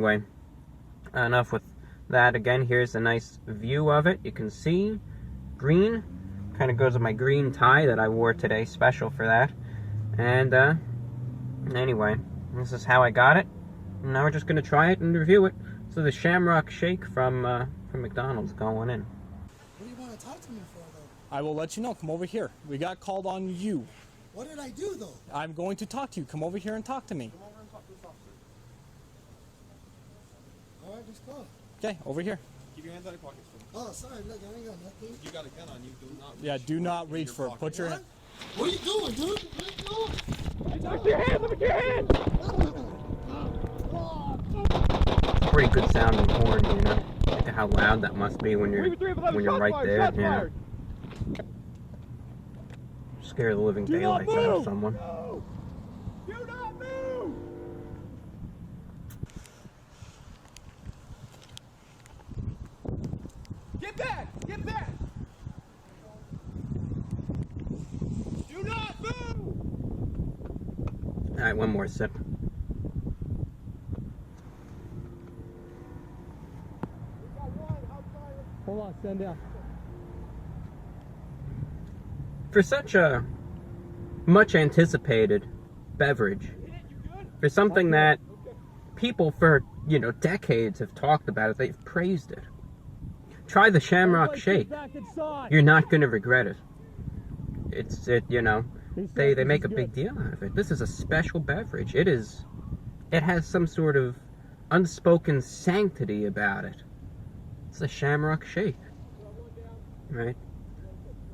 Anyway, enough with that. Again, here's a nice view of it. You can see green. Kind of goes with my green tie that I wore today, special for that. And anyway, this is how I got it. And now we're just going to try it and review it. So the Shamrock Shake from McDonald's going in. What do you want to talk to me for, though? I will let you know. Come over here. We got called on you. What did I do, though? I'm going to talk to you. Come over here and talk to me. Come over and talk to this officer. All right, just go. Okay, over here. Keep your hands out of your pockets. Oh, sorry, look, I ain't got nothing. You got a gun on you. Do not reach. Yeah, do not reach for it. Put your hand. What are you doing, dude? What are you doing? Look your hands! Look at your hands! Pretty good sounding horn, you know. Look at how loud that must be when you're right there. Yeah. Scare the living daylights out of someone. Do not move! Get back! Get back! Do not move! Alright, one more sip. Hold on, stand down. For such a much anticipated beverage, for something that people for, decades have talked about it, they've praised it. Try the Shamrock Shake. You're not going to regret it. They make a big deal out of it. This is a special beverage. It has some sort of unspoken sanctity about it. It's a Shamrock Shake, right?